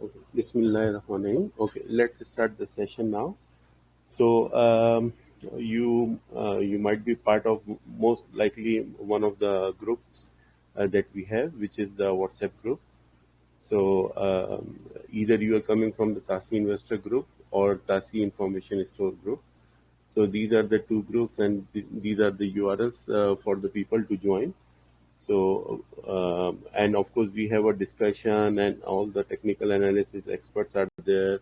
Okay. Bismillahirrahmanirrahim. Okay, let's start the session now. So you might be part of most likely one of the groups that we have, which is the WhatsApp group. So either you are coming from the TASI investor group or TASI information store group. So these are the two groups, and these are the URLs for the people to join. So, and of course, we have a discussion, and all the technical analysis experts are there.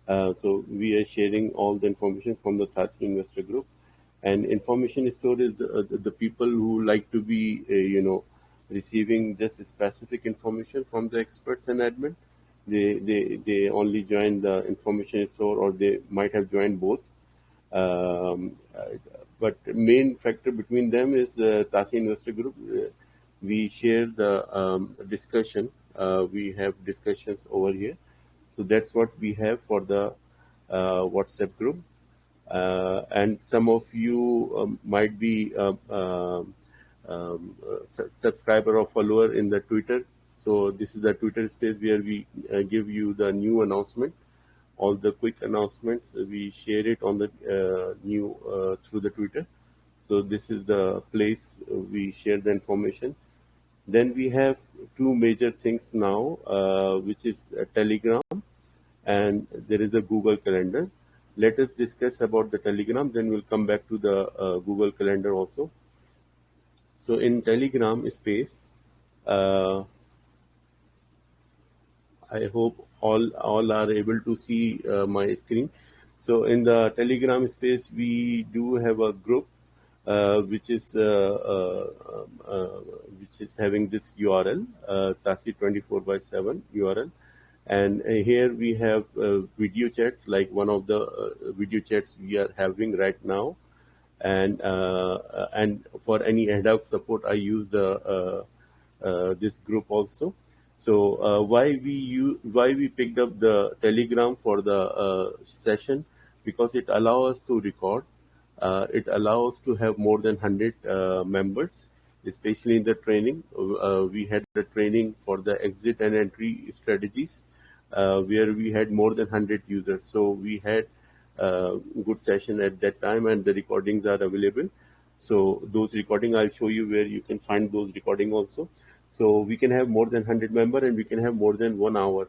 So we are sharing all the information from the TASI investor group. And information store is the people who like to be, receiving just specific information from the experts and admin. They only join the information store, or they might have joined both. But main factor between them is TASI Investor Group. We share the discussion. We have discussions over here. So that's what we have for the WhatsApp group. And some of you might be subscriber or follower in the Twitter. So this is the Twitter space where we give you the new announcement, all the quick announcements. We share it on the new through the Twitter. So this is the place we share the information. Then we have two major things now, which is Telegram, and there is a Google Calendar. Let us discuss about the Telegram, then we'll come back to the Google Calendar also. So in Telegram space, uh, I hope all are able to see my screen. So in the Telegram space, we do have a group uh, which is uh, uh, uh, which is having this URL, TASI 24x7 URL, and here we have video chats, like one of the video chats we are having right now. And for any ad hoc support, I use the this group also. So why we picked up the Telegram for the session? Because it allows us to record. It allows to have more than 100 members, especially in the training. We had the training for the exit and entry strategies, where we had more than 100 users. So we had good session at that time, and the recordings are available. So those recording, I'll show you where you can find those recording also. So we can have more than 100 member, and we can have more than 1 hour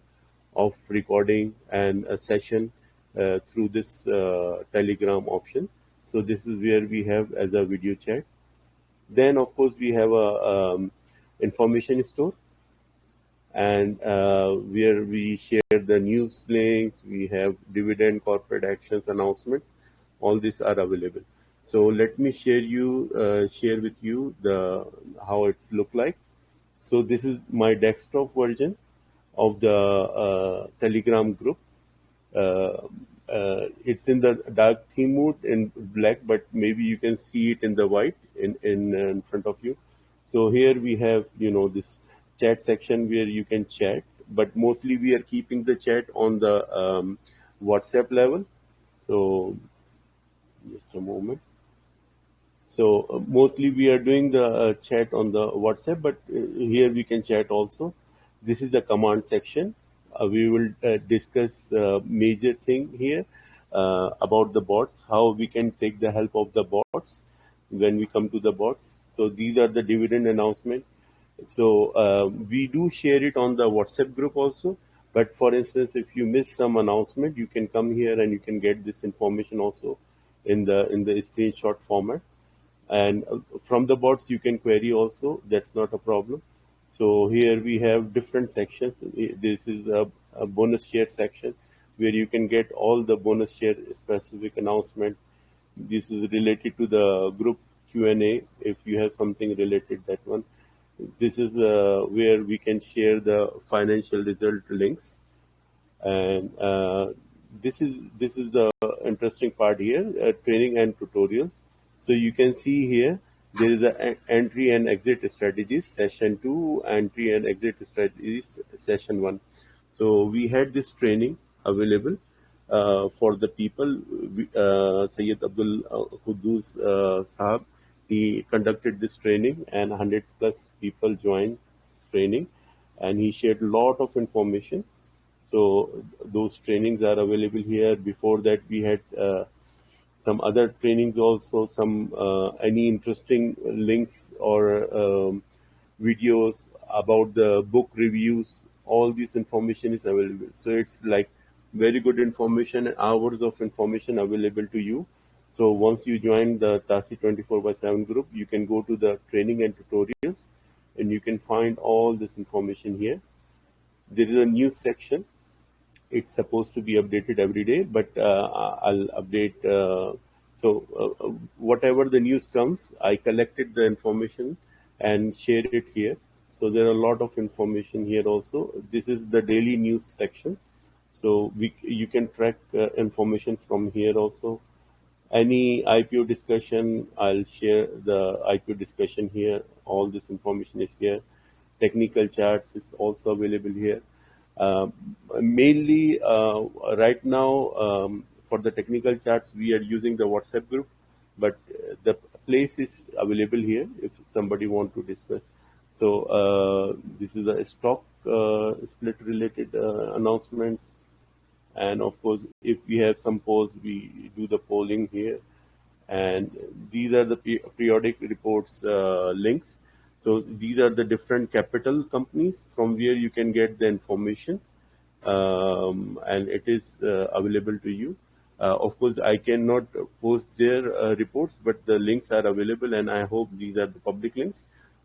of recording and a session through this Telegram option. So this is where we have as a video chat. Then of course we have a information store, and where we share the news links. We have dividend, corporate actions, announcements. All these are available. So let me share with you the how it's look like. So this is my desktop version of the Telegram group. uh, it's in the dark theme mode in black, but maybe you can see it in the white in front of you. So here we have, this chat section where you can chat, but mostly we are keeping the chat on the WhatsApp level. So just a moment. So mostly we are doing the chat on the WhatsApp, but here we can chat also. This is the command section. We will discuss major thing here about the bots, how we can take the help of the bots when we come to the bots. So these are the dividend announcement. So we do share it on the WhatsApp group also. But for instance, if you miss some announcement, you can come here and you can get this information also in the screenshot format. And from the bots you can query also. That's not a problem. So here we have different sections. This is a bonus share section where you can get all the bonus share specific announcement. This is related to the group Q&A. If you have something related, that one. This is where we can share the financial result links. And this is the interesting part here, training and tutorials. So you can see here there is a entry and exit strategies session 2, entry and exit strategies session 1. So we had this training available for the people. Sayyid Abdul Quddus Sahab, he conducted this training, and 100 plus people joined this training, and he shared a lot of information. So those trainings are available here. Before that, we had some other trainings also, some any interesting links or videos about the book reviews. All this information is available. So it's like very good information and hours of information available to you. So once you join the TASI 24/7 group, you can go to the training and tutorials, and you can find all this information here. There is a news section. It's supposed to be updated every day, but I'll update. Whatever the news comes, I collected the information and share it here. So there are a lot of information here also. This is the daily news section. So you can track information from here also. Any IPO discussion, I'll share the IPO discussion here. All this information is here. Technical charts is also available here. Uh, Mainly, right now, for the technical charts, we are using the WhatsApp group, but the place is available here if somebody want to discuss. So this is a stock split related announcements, and of course, if we have some polls, we do the polling here. And these are the periodic reports links. So these are the different capital companies from where you can get the information, and it is available to you. Of course, I cannot post their reports, but the links are available, and I hope these are the public links.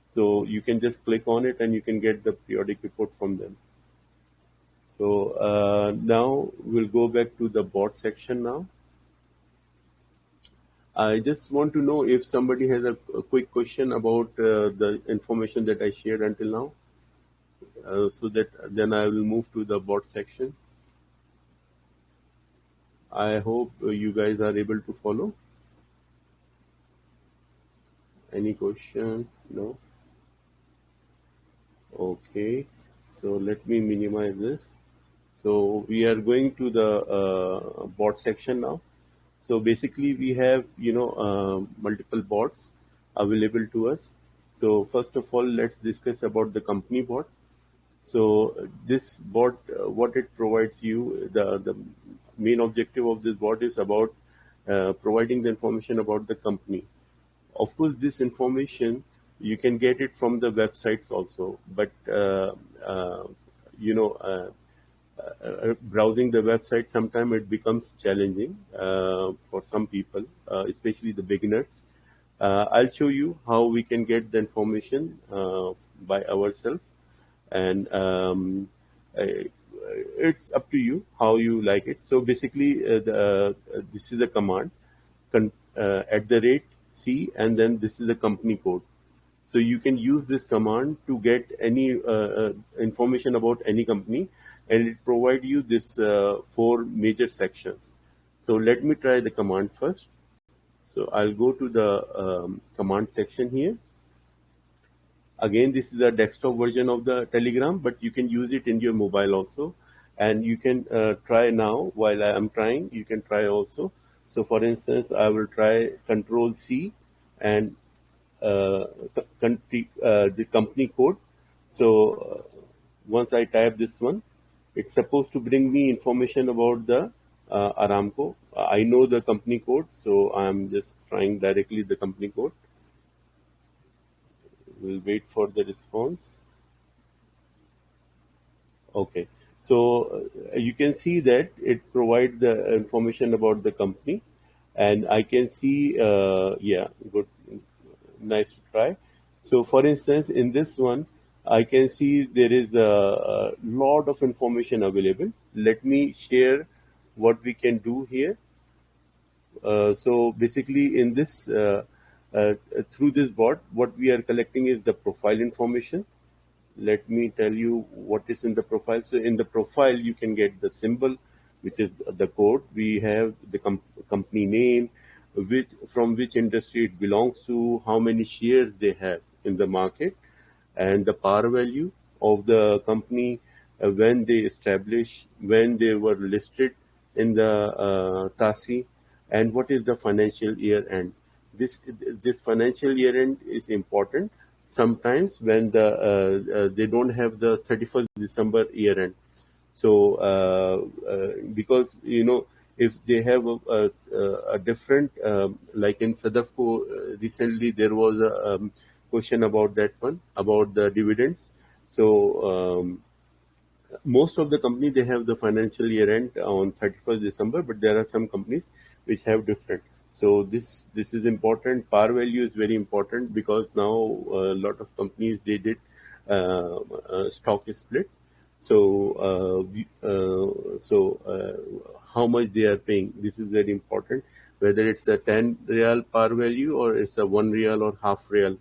So you can just click on it and you can get the periodic report from them. So now we'll go back to the bot section now. I just want to know if somebody has a quick question about the information that I shared until now, so that then I will move to the bot section. I hope you guys are able to follow. Any question? No? Okay. So let me minimize this. So we are going to the bot section now. So basically we have, multiple bots available to us. So first of all, let's discuss about the company bot. So this bot, what it provides you, the main objective of this bot is about providing the information about the company. Of course, this information you can get it from the websites also, but you know, browsing the website sometimes it becomes challenging for some people, especially the beginners. I'll show you how we can get the information by ourselves, and it's up to you how you like it. So basically, this is a command, @C, and then this is the company code. So you can use this command to get any information about any company, and it provide you this four major sections. So let me try the command first. So I'll go to the command section here. Again, this is a desktop version of the Telegram, but you can use it in your mobile also. And you can try now. While I am trying, you can try also. So for instance, I will try Control C and the company code. So once I type this one, it's supposed to bring me information about the Aramco. I know the company code, so I'm just trying directly the company code. We'll wait for the response. Okay. So you can see that it provides the information about the company, and I can see, yeah, good, nice to try. So for instance, in this one, I can see there is a lot of information available. Let me share what we can do here. So basically in this, through this bot, what we are collecting is the profile information. Let me tell you what is in the profile. So in the profile, you can get the symbol, which is the code. We have the company name, from which industry it belongs to, how many shares they have in the market, and the par value of the company, when they established, when they were listed in the TASI, and what is the financial year end. This financial year end is important sometimes when they don't have the 31st December year end. So because if they have a different like in Sadafco, recently there was a question about that one, about the dividends. So most of the company, they have the financial year end on 31st December, but there are some companies which have different. So this is important. Par value is very important, because now a lot of companies, they did stock split. So how much they are paying, this is very important, whether it's a 10 real par value or it's a 1 real or half real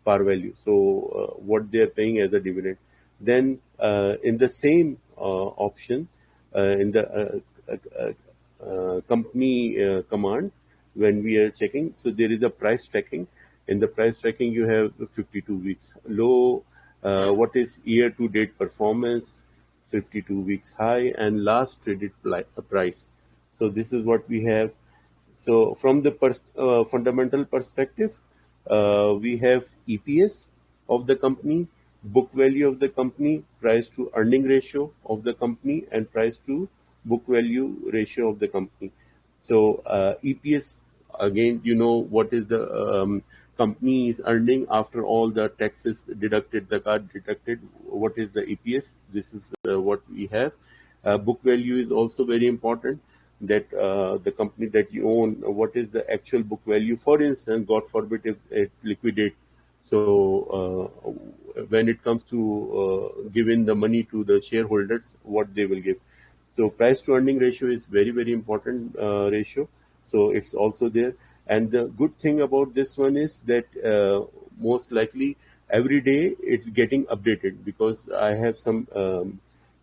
par value. So what they are paying as a dividend. Then in the same option, in the company command, when we are checking, so there is a price tracking. In the price tracking, you have 52 weeks low, what is year to date performance, 52 weeks high, and last traded price. So this is what we have. So from the fundamental perspective, we have EPS of the company, book value of the company, price to earning ratio of the company, and price to book value ratio of the company. So EPS, again, what is the company is earning after all the taxes deducted, the card deducted. What is the EPS? This is what we have. Book value is also very important, that the company that you own, what is the actual book value. For instance, God forbid if it liquidate, so when it comes to giving the money to the shareholders, what they will give. So price to earning ratio is very, very important ratio. So it's also there. And the good thing about this one is that most likely every day it's getting updated, because I have some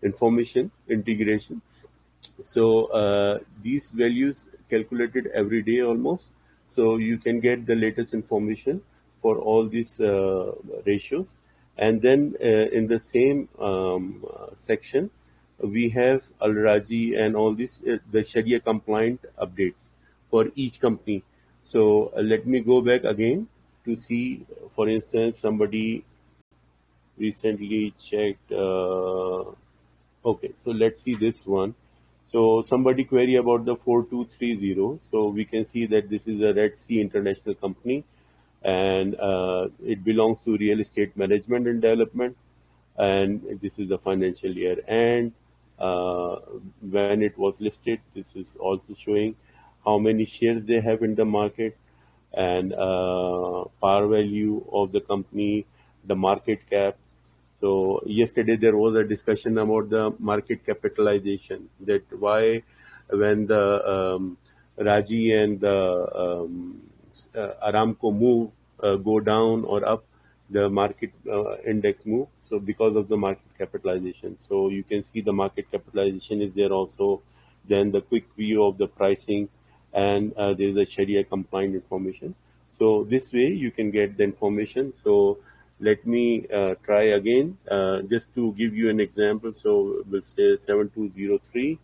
information integration. So these values calculated every day almost. So you can get the latest information for all these ratios. And then in the same section, we have Al Raji and all this, the Sharia compliant updates for each company. So let me go back again to see, for instance, somebody recently checked. Okay, so let's see this one. So somebody query about the 4230. So we can see that this is a Red Sea International company, and it belongs to real estate management and development. And this is the financial year end. When it was listed, this is also showing how many shares they have in the market, and par value of the company, the market cap. So yesterday there was a discussion about the market capitalization, that why when the Raji and the Aramco move, go down or up, the market index move. So because of the market capitalization. So you can see the market capitalization is there also. Then the quick view of the pricing, and there is a Sharia compliant information. So this way you can get the information. So let me try again, just to give you an example. So we'll say 7203.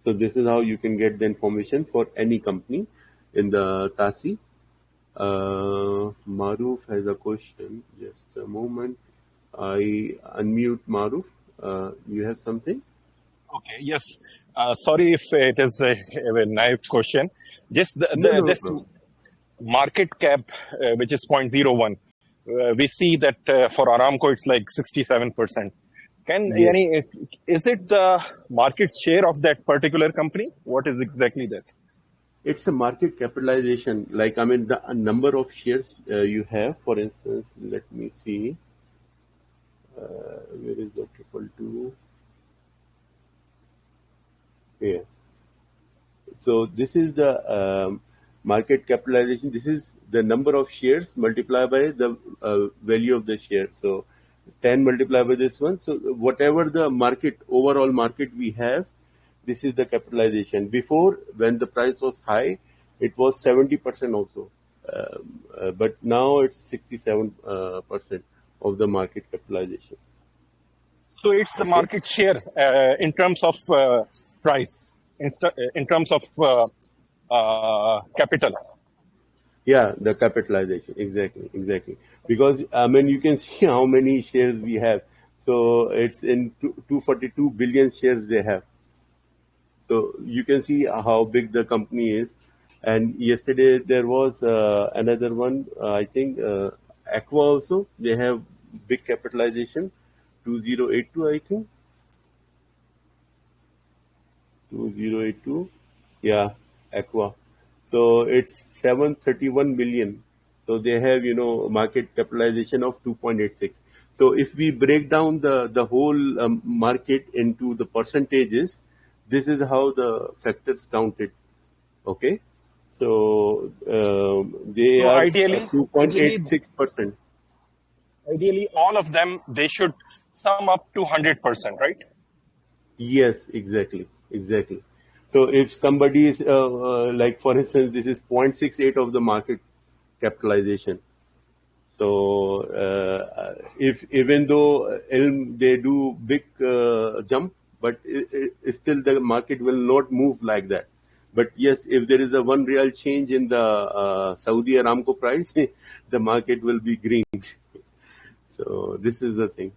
So this is how you can get the information for any company in the TASI. Maruf has a question. Just a moment. I unmute Maruf. You have something? Okay, yes. Sorry if it is a naive question. Just No this problem. market cap, which is 0.01, we see that for Aramco it's like 67%. Yes. Is it the market share of that particular company? What is exactly that? It's a market capitalization. Like, I mean, the number of shares you have. For instance, let me see. Where is the triple two? Here. So this is the market capitalization. This is the number of shares multiplied by the value of the share. So 10 multiplied by this one. So whatever the market, overall market we have, this is the capitalization. Before, when the price was high, it was 70% also. But now it's 67% of the market capitalization. So it's the market share in terms of price, in terms of capital. Yeah, the capitalization. Exactly. Because, I mean, you can see how many shares we have. So it's in 242 billion shares they have. So you can see how big the company is. And yesterday there was another one, I think Aqua also. They have big capitalization, 2082, I think. 2082. Yeah, Aqua. So it's 731 million. So they have, market capitalization of 2.86. So if we break down the whole market into the percentages, this is how the factors counted. Okay. So they So are ideally, 2.86%. ideally, all of them, they should sum up to 100%, right? Yes, exactly, exactly. So if somebody is like, for instance, this is 0.68 of the market capitalization. So if even though Elm they do big jump, but still the market will not move like that. But yes, if there is a one real change in the Saudi Aramco price, the market will be green. So this is the thing.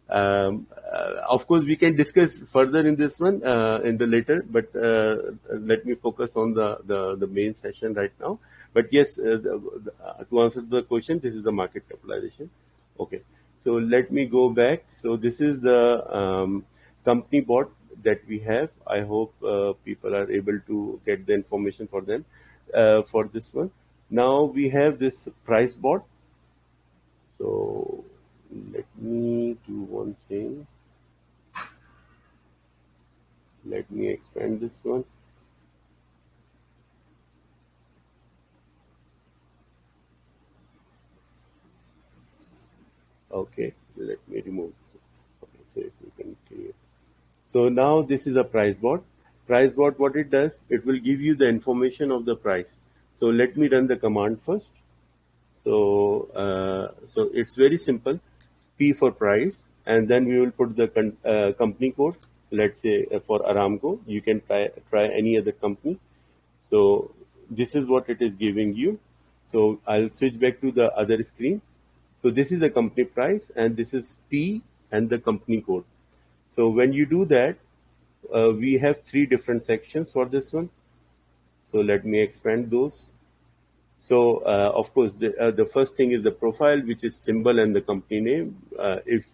Of course, we can discuss further in this one in the later, but let me focus on the main session right now. But yes, to answer the question, this is the market capitalization. Okay, so let me go back. So this is the company bot that we have. I hope people are able to get the information for them for this one. Now we have this price bot. So let me do one thing. Let me expand this one. Okay, let me remove this one. Okay, so if we can create. So now this is a price bot. Price bot, what it does, it will give you the information of the price. So let me run the command first. So it's very simple. P for price, and then we will put the company code. Let's say for Aramco, you can try any other company. So this is what it is giving you. So I'll switch back to the other screen. So this is the company price, and this is P and the company code. So when you do that, we have three different sections for this one. So let me expand those. So of course, the first thing is the profile, which is symbol and the company name. If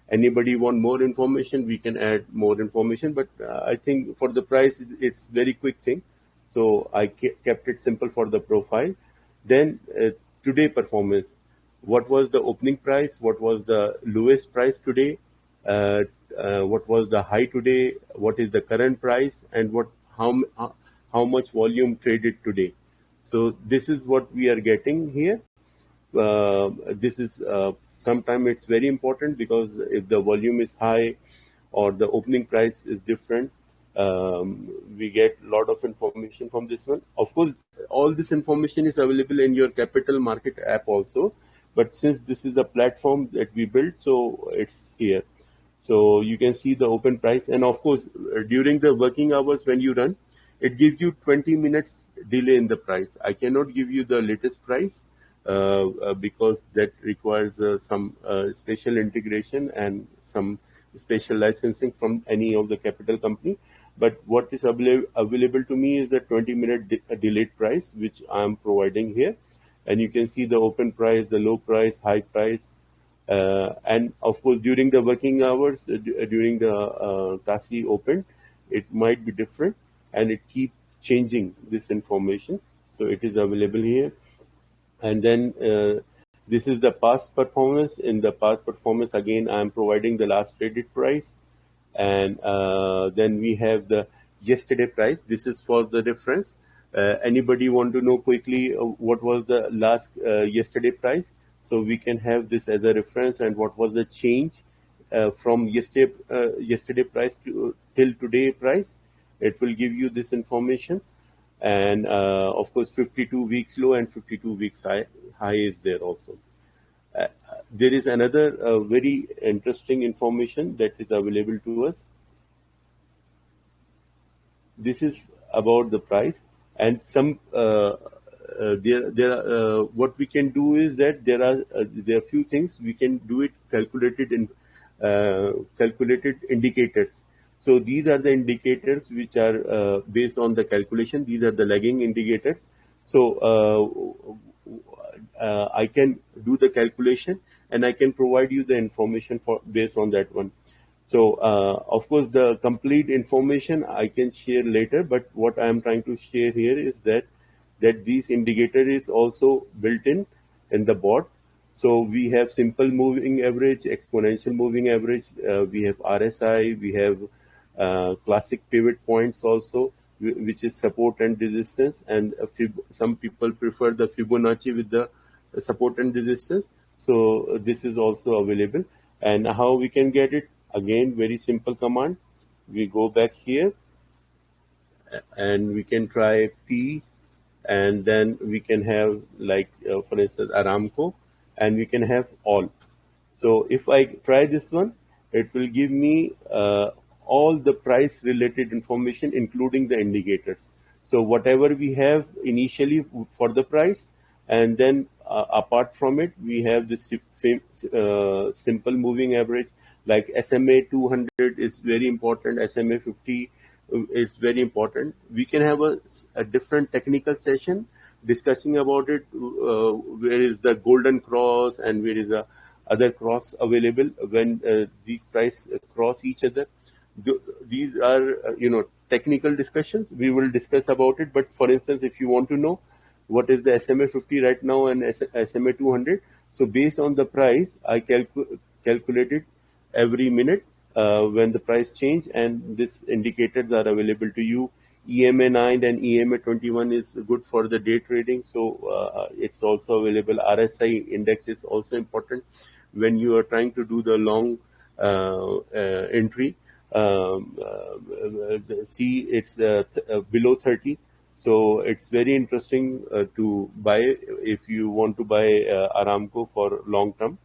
anybody want more information, we can add more information. But I think for the price, it's very quick thing. So I kept it simple for the profile. Then today performance. What was the opening price? What was the lowest price today? What was the high today? What is the current price? And how much volume traded today? So this is what we are getting here. This is sometime it's very important, because if the volume is high or the opening price is different, we get a lot of information from this one. Of course, all this information is available in your capital market app also, but since this is the platform that we built, so it's here. So you can see the open price, and of course during the working hours when you run, it gives you 20 minutes delay in the price. I cannot give you the latest price because that requires some special integration and some special licensing from any of the capital company. But what is available to me is the 20-minute delayed price, which I am providing here. And you can see the open price, the low price, high price. And of course, during the working hours, during the TASI open, it might be different, and it keep changing this information. So it is available here. And then this is the past performance. In the past performance, again, I am providing the last traded price. And then we have the yesterday price. This is for the reference. Anybody want to know quickly what was the last yesterday price? So we can have this as a reference, and what was the change from yesterday price to till today price. It will give you this information. And of course 52 weeks low and 52 weeks high is there also. There is another very interesting information that is available to us. This is about the price, and some what we can do is that there are few things we can do it calculated in calculated indicators. So these are the indicators which are based on the calculation. These are the lagging indicators. So I can do the calculation and I can provide you the information for based on that one. So of course, the complete information I can share later, but what I am trying to share here is that this indicator is also built in the bot. So we have simple moving average, exponential moving average, we have RSI, we have classic pivot points also, which is support and resistance, and some people prefer the Fibonacci with the support and resistance. So this is also available. And how we can get it? Again, very simple command. We go back here and we can try P, and then we can have like for instance Aramco, and we can have all. So if I try this one, it will give me all the price related information, including the indicators. So whatever we have initially for the price, and then apart from it, we have this simple moving average, like SMA 200 is very important, SMA 50 is very important. We can have a different technical session discussing about it, where is the golden cross and where is the other cross available when these price cross each other. These are technical discussions. We will discuss about it. But for instance, if you want to know what is the SMA 50 right now and SMA 200, so based on the price, I calculate it every minute when the price change, and these indicators are available to you. EMA 9 and EMA 21 is good for the day trading, so it's also available. RSI index is also important when you are trying to do the long entry. See, it's below 30. So it's very interesting to buy if you want to buy Aramco for long term.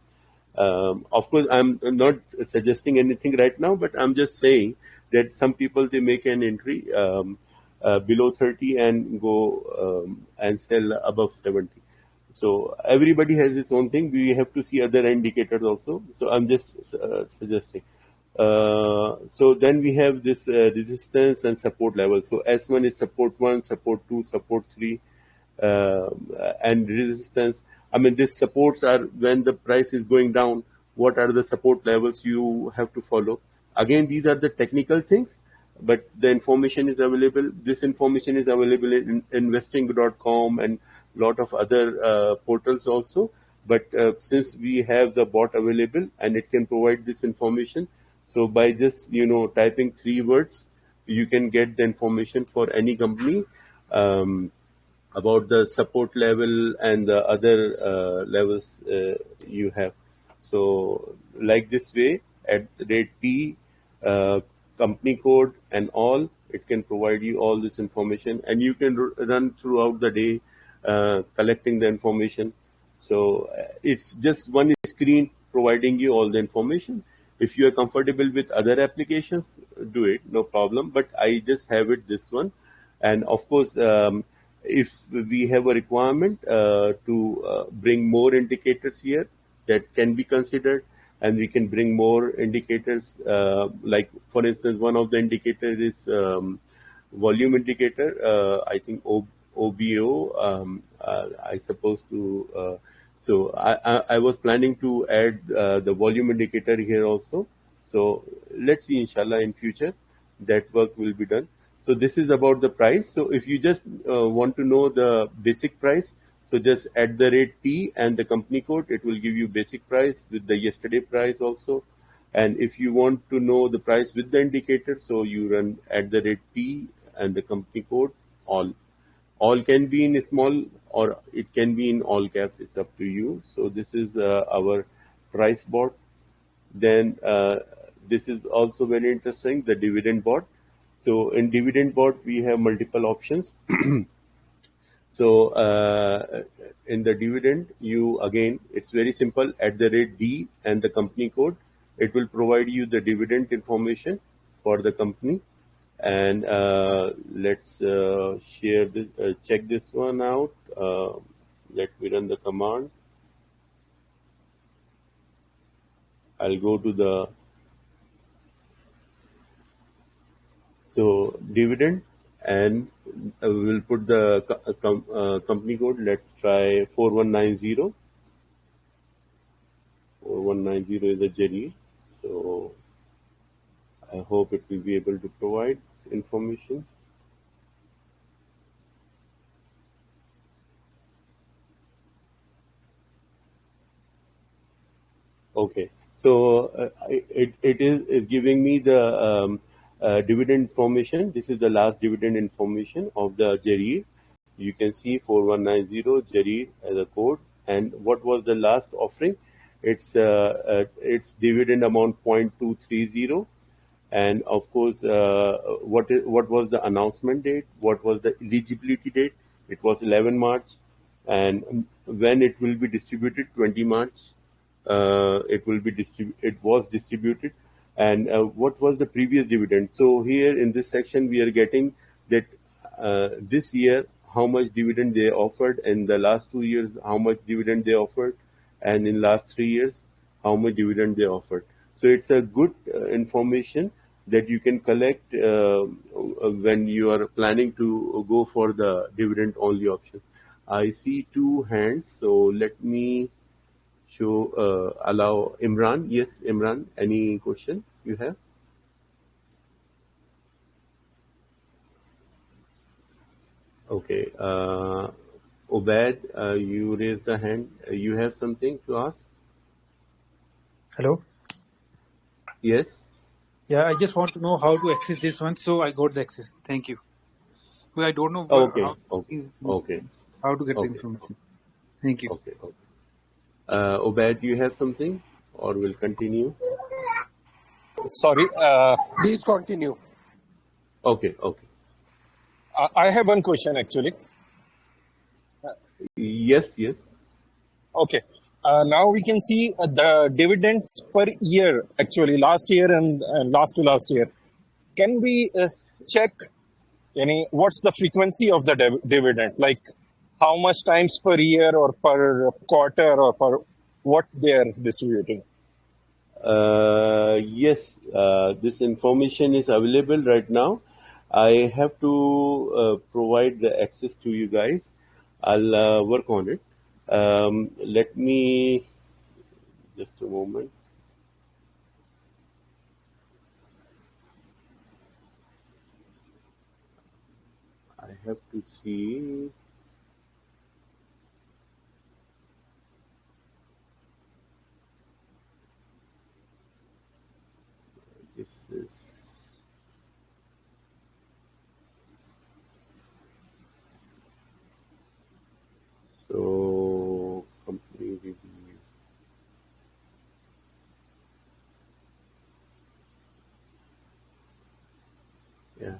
Of course, I'm not suggesting anything right now, but I'm just saying that some people, they make an entry below 30 and go and sell above 70. So everybody has its own thing. We have to see other indicators also. So I'm just suggesting. So then we have this resistance and support level. So S1 is support 1, support 2, support 3, and resistance. I mean, these supports are when the price is going down, what are the support levels you have to follow. Again, these are the technical things, but the information is available. This information is available in investing.com and lot of other portals also. But since we have the bot available and it can provide this information, so by just typing 3 words, you can get the information for any company about the support level and the other levels you have. So like this way, at the rate P, company code and all, it can provide you all this information, and you can run throughout the day collecting the information. So it's just one screen providing you all the information. If you are comfortable with other applications, do it, no problem. But I just have it this one. And of course, if we have a requirement to bring more indicators here, that can be considered, and we can bring more indicators. Like for instance, one of the indicators is volume indicator. I think OBO. I suppose to. So I was planning to add the volume indicator here also. So let's see, inshallah, in future that work will be done. So this is about the price. So if you just want to know the basic price, so just at the rate P and the company code, it will give you basic price with the yesterday price also. And if you want to know the price with the indicator, so you run at the rate P and the company code all. All can be in small or it can be in all caps. It's up to you. So this is our price bot. Then this is also very interesting, the dividend bot. So in dividend bot, we have multiple options. So in the dividend, it's very simple. At the rate D and the company code, it will provide you the dividend information for the company. And let's share this, check this one out. Let me run the command. I'll go to the So dividend, and we will put the company code. Let's try 4190. 4190 is a Jerry. So I hope it will be able to provide information. Okay, so it is giving me the dividend information. This is the last dividend information of the Jerry. You can see 4190 Jerry as a code, and what was the last offering? It's dividend amount 0.230, and of course, what was the announcement date? What was the eligibility date? It was 11 March, and when it will be distributed, 20 March. It was distributed, and what was the previous dividend? So here in this section, we are getting that this year how much dividend they offered, in the last 2 years how much dividend they offered, and in last 3 years how much dividend they offered. So it's a good information that you can collect when you are planning to go for the dividend only option. I see two hands, so let me allow Imran. Yes, Imran, any question you have? Okay. Obed, you raised the hand. You have something to ask? Hello? Yes. Yeah, I just want to know how to access this one, so I got the access. Thank you. Well, I don't know Okay. how to get the information. Thank you. Okay. Obed, do you have something, or will continue? Sorry, Please continue. Okay. I have one question actually. Yes. Okay. Now we can see the dividends per year, actually, last year and last to last year. Can we check what's the frequency of the dividend? Like how much times per year or per quarter or per what they are distributing? Yes, this information is available right now. I have to provide the access to you guys. I'll work on it. Let me just a moment. I have to see. This is so company review. Yeah.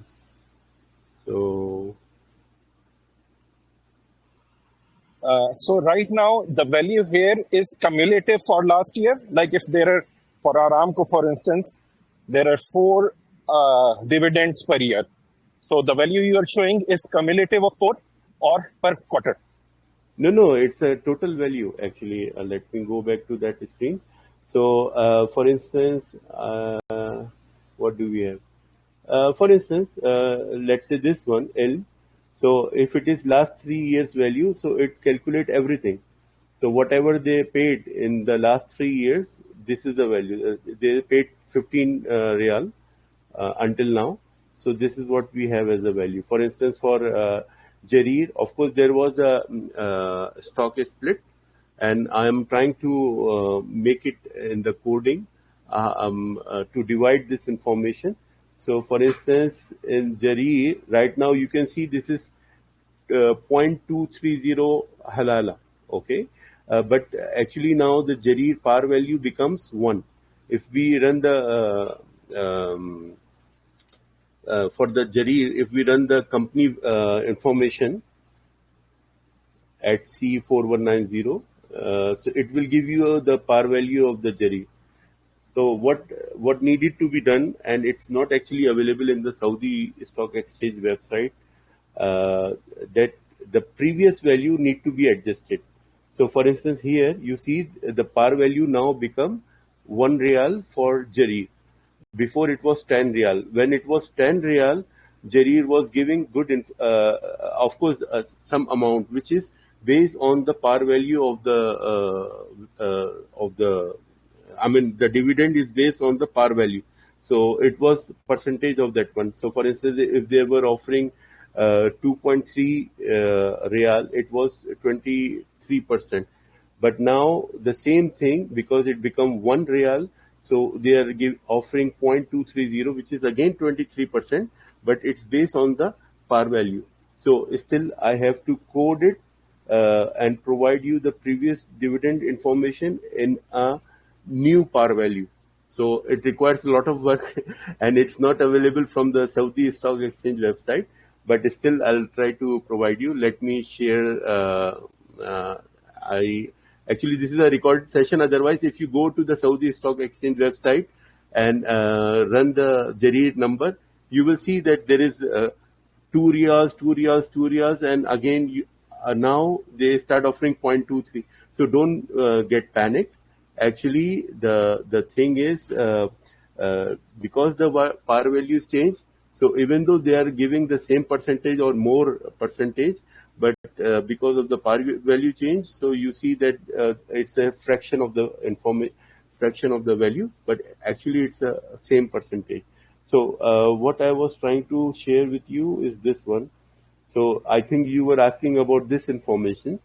So right now, the value here is cumulative for last year. Like if there are, for Aramco, for instance, there are 4 dividends per year. So the value you are showing is cumulative of 4 or per quarter? No, it's a total value actually. Let me go back to that screen. So, for instance, what do we have? For instance, let's say this one, L. So if it is last 3 years value, so it calculate everything. So whatever they paid in the last 3 years, this is the value. They paid 15 real until now. So this is what we have as a value. For instance, for Jareer, of course, there was a stock split, and I am trying to make it in the coding to divide this information. So, for instance, in Jareer, right now you can see this is 0.230 halala. Okay, but actually now the Jareer par value becomes 1. If we run the for the Jareer, if we run the company information at C4190, so it will give you the par value of the Jareer. So what needed to be done, and it's not actually available in the Saudi Stock Exchange website, that the previous value need to be adjusted. So for instance, here you see the par value now become 1 real for Jareer. before it was 10 real. When it was 10 real, Jarir was giving good, of course, some amount which is based on the par value of the. I mean, the dividend is based on the par value. So it was percentage of that one. So for instance, if they were offering 2.3 real, it was 23%. But now the same thing, because it become 1 real, so they are offering 0.230, which is again 23%, but it's based on the par value. So still I have to code it and provide you the previous dividend information in a new par value. So it requires a lot of work and it's not available from the Saudi Stock Exchange website, but still I'll try to provide you. Let me share. Actually, this is a recorded session. Otherwise, if you go to the Saudi Stock Exchange website and run the Jarir number, you will see that there is 2 riyals, 2 riyals, 2 riyals, and again now they start offering 0.23. So don't get panicked. Actually, the thing is, because the par values change, so even though they are giving the same percentage or more percentage, but because of the par value change, so you see that it's a fraction of the fraction of the value, but actually it's a same percentage. So what I was trying to share with you is this one. So I think you were asking about this information.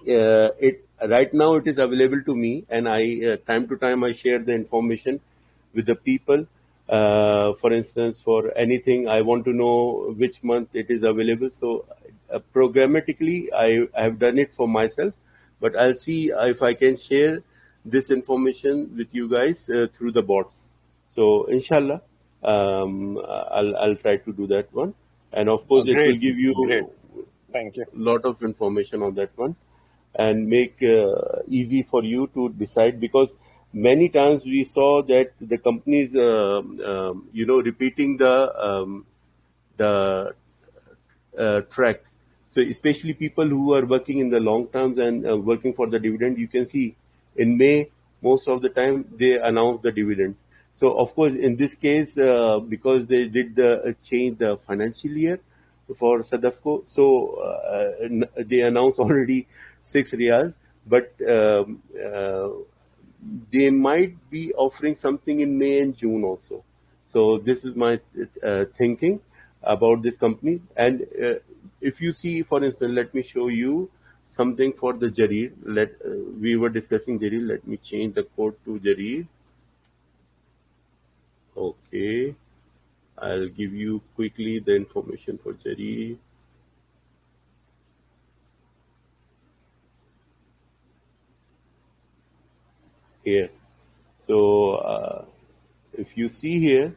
It right now it is available to me, and I time to time I share the information with the people. For instance, for anything I want to know which month it is available. So programmatically I have done it for myself, but I'll see if I can share this information with you guys through the bots. So inshallah, I'll try to do that one, and of course it will Great, give you great. Thank you. a lot of information on that one and make easy for you to decide, because many times we saw that the companies repeating the track. So especially people who are working in the long terms and working for the dividend, you can see in May most of the time they announce the dividends. So of course in this case, because they did the change the financial year for Sadafco, so they announced already 6 riyals, but they might be offering something in May and June also. So this is my thinking about this company. And if you see, for instance, let me show you something for the Jarir. We were discussing Jarir. Let me change the code to Jarir. Okay, I'll give you quickly the information for Jarir. Here. So if you see here,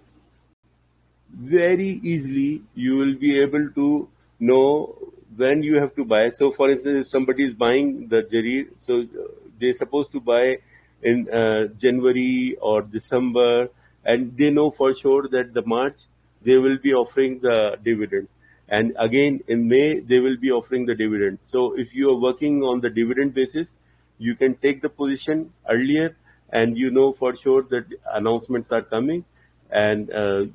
very easily you will be able to know when you have to buy. So for instance, if somebody is buying the Jarir, so they're supposed to buy in January or December, and they know for sure that the March they will be offering the dividend, and again in May they will be offering the dividend. So if you are working on the dividend basis, you can take the position earlier, and you know for sure that announcements are coming, and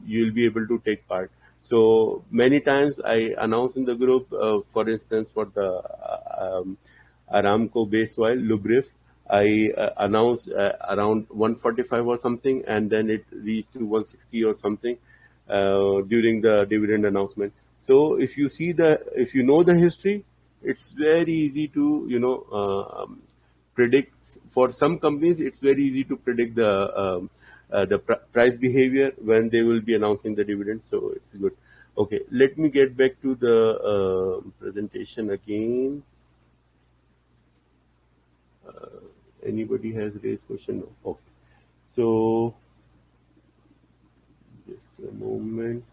you'll be able to take part. So many times I announce in the group, for instance, for the Aramco base oil, Lubrif, I announced around 145 or something, and then it reached to 160 or something during the dividend announcement. So if you know the history, it's very easy to predict. For some companies, it's very easy to predict the price behavior when they will be announcing the dividend. So it's good. Okay, let me get back to the presentation again. Anybody has raised question? No. Okay. So just a moment.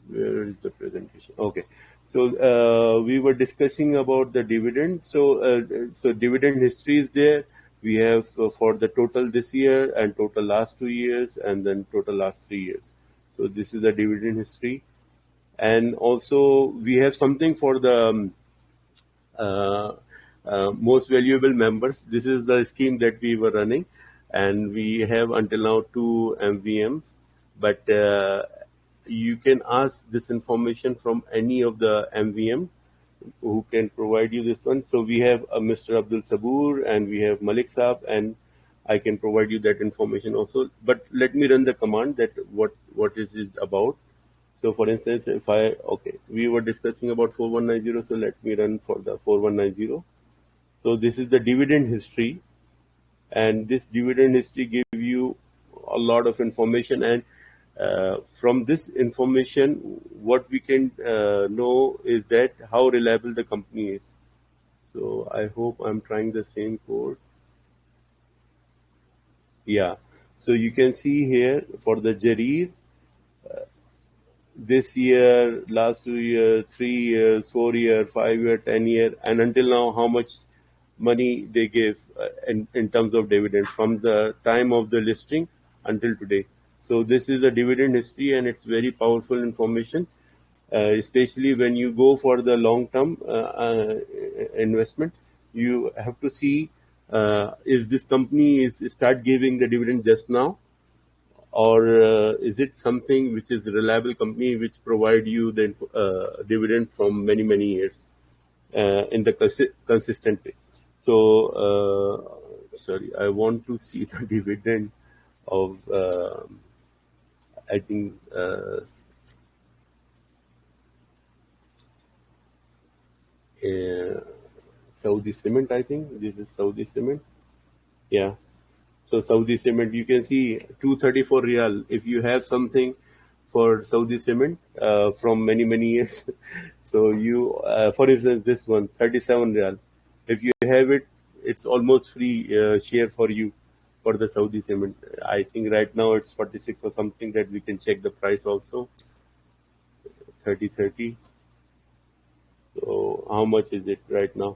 Where is the presentation? Okay. So we were discussing about the dividend. So dividend history is there. We have for the total this year and total last 2 years and then total last 3 years. So this is the dividend history. And also we have something for the most valuable members. This is the scheme that we were running. and we have until now 2 MVMs, but you can ask this information from any of the MVM who can provide you this one. So we have Mr. Abdul Sabur and we have Malik Saab, and I can provide you that information also. But let me run the command that what is it about. So for instance, if we were discussing about 4190, so let me run for the 4190. So this is the dividend history, and this dividend history give you a lot of information, and from this information what we can know is that how reliable the company is. So I hope I'm trying the same code. Yeah, so you can see here for the Jareer, this year, last 2 years, 3 years, 4 year, 5 year, 10 year, and until now how much money they gave in terms of dividend from the time of the listing until today. So this is the dividend history, and it's very powerful information, especially when you go for the long term investment. You have to see, is this company is start giving the dividend just now, or is it something which is a reliable company which provide you the dividend from many years in the consistent way. So sorry, I want to see the dividend of I think Saudi Cement. I think this is Saudi Cement. Yeah. So Saudi Cement, you can see 234 Riyal. If you have something for Saudi Cement from many years, so you, for instance, this one 37 Riyal. If you have it, it's almost free share for you for the Saudi Cement. I think right now it's 46 or something, that we can check the price also. 30. So how much is it right now?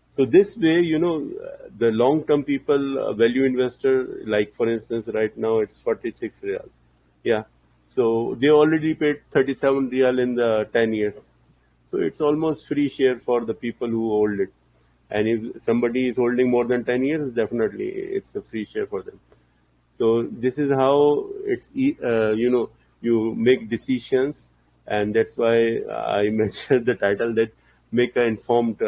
So this way, the long-term people, value investor, like for instance, right now it's 46 Riyal. Yeah. So they already paid 37 Riyal in the 10 years. So it's almost free share for the people who hold it. And if somebody is holding more than 10 years, definitely it's a free share for them. So this is how it's, you make decisions, and that's why I mentioned the title that make an informed,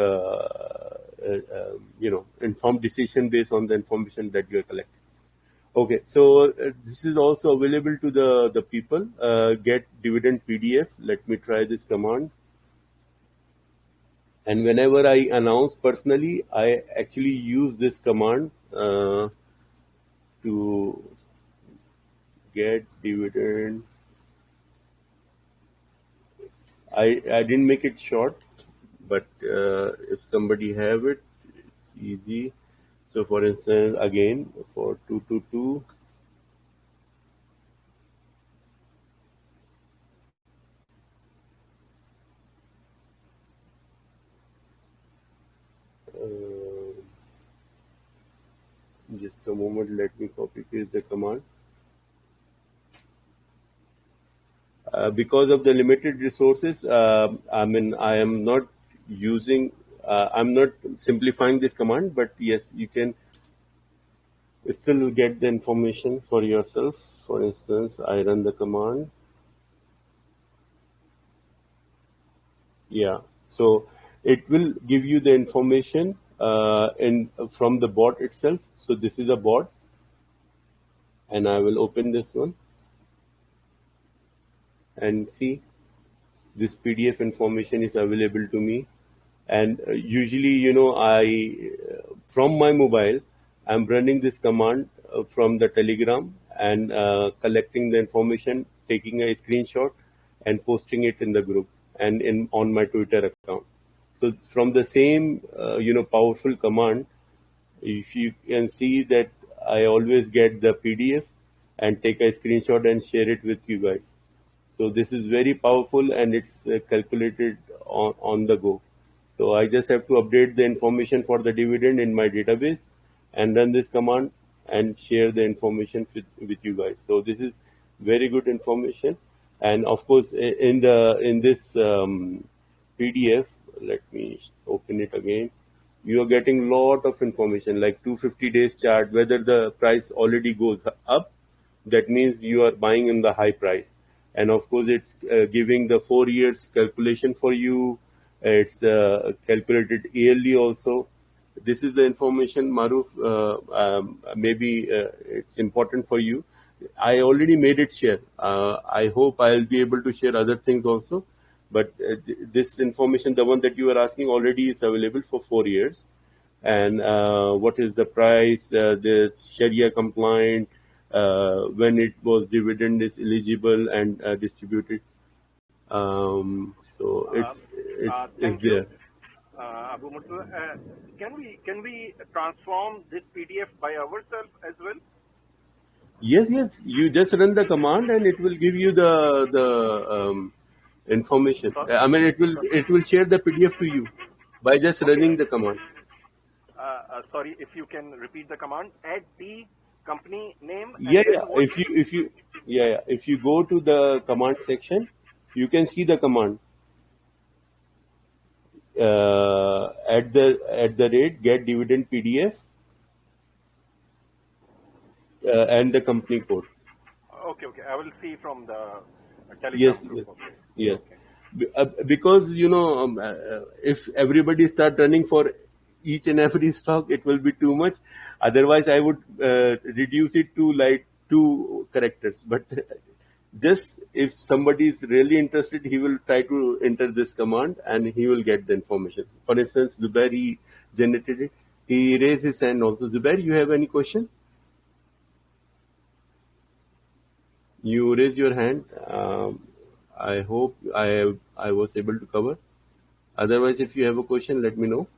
informed decision based on the information that you are collecting. Okay, so this is also available to the people. Get dividend PDF. Let me try this command. And whenever I announce personally, I actually use this command to get dividend. I didn't make it short, but if somebody have it, it's easy. So for instance, again, for 222, just a moment, let me copy paste the command. Because of the limited resources, I am not using, I'm not simplifying this command, but yes, you can still get the information for yourself. For instance, I run the command. Yeah, so it will give you the information from the bot itself. So this is a bot, and I will open this one and see this PDF information is available to me. And usually, I from my mobile, I'm running this command from the Telegram and collecting the information, taking a screenshot and posting it in the group and on my Twitter account. So from the same, powerful command, if you can see that I always get the PDF and take a screenshot and share it with you guys. So this is very powerful, and it's calculated on the go. So I just have to update the information for the dividend in my database and run this command and share the information with you guys. So this is very good information. And of course, in this PDF, let me open it again. you are getting lot of information like 250 days chart, whether the price already goes up, that means you are buying in the high price. And of course, it's giving the 4 years calculation for you. It's calculated yearly also. This is the information, Maruf. Maybe it's important for you. I already made it share. I hope I'll be able to share other things also. But this information, the one that you are asking, already is available for 4 years. And what is the price, the Sharia compliant, when it was dividend is eligible and distributed. So it's Thank you, there. Abu Murtaza. Can we transform this PDF by ourselves as well? Yes. You just run the command and it will give you the information. I mean, it will share the PDF to you by just running the command. Sorry, if you can repeat the command. Add the company name. Yeah. If you go to the command section, you can see the command. At the rate get dividend PDF and the company code. Okay. I will see from the Telegram group. Yes. Because if everybody start running for each and every stock, it will be too much. Otherwise, I would reduce it to like 2 characters. But just if somebody is really interested, he will try to enter this command and he will get the information. For instance, Zubair, he generated it. He raised his hand also. Zubair, you have any question? You raised your hand. I hope I was able to cover. Otherwise, if you have a question, let me know.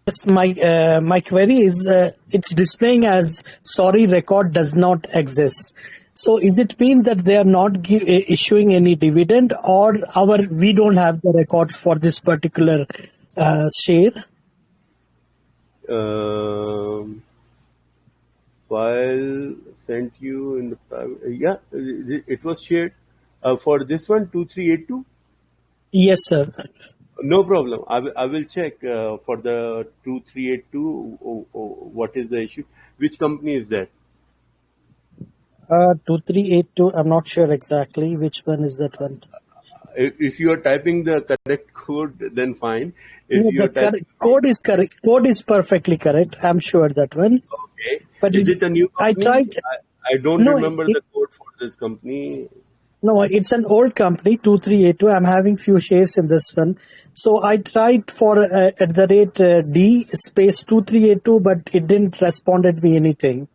Yes, my query is it's displaying as sorry, record does not exist. So is it mean that they are not issuing any dividend, or we don't have the record for this particular share? File sent you in the private. It was shared for this one 2382. Yes, sir. No problem. I will check for the 2382. What is the issue? Which company is that? 2382. I'm not sure exactly which one is that one. If you are typing the correct code, then fine. If No, you are typing code is correct. Code is perfectly correct. I'm sure that one. okay, But is it a new company? I tried. I don't No, remember the code for this company. No, it's an old company, 2382. I'm having few shares in this one. So I tried for at the rate D space 2382, but it didn't responded me anything.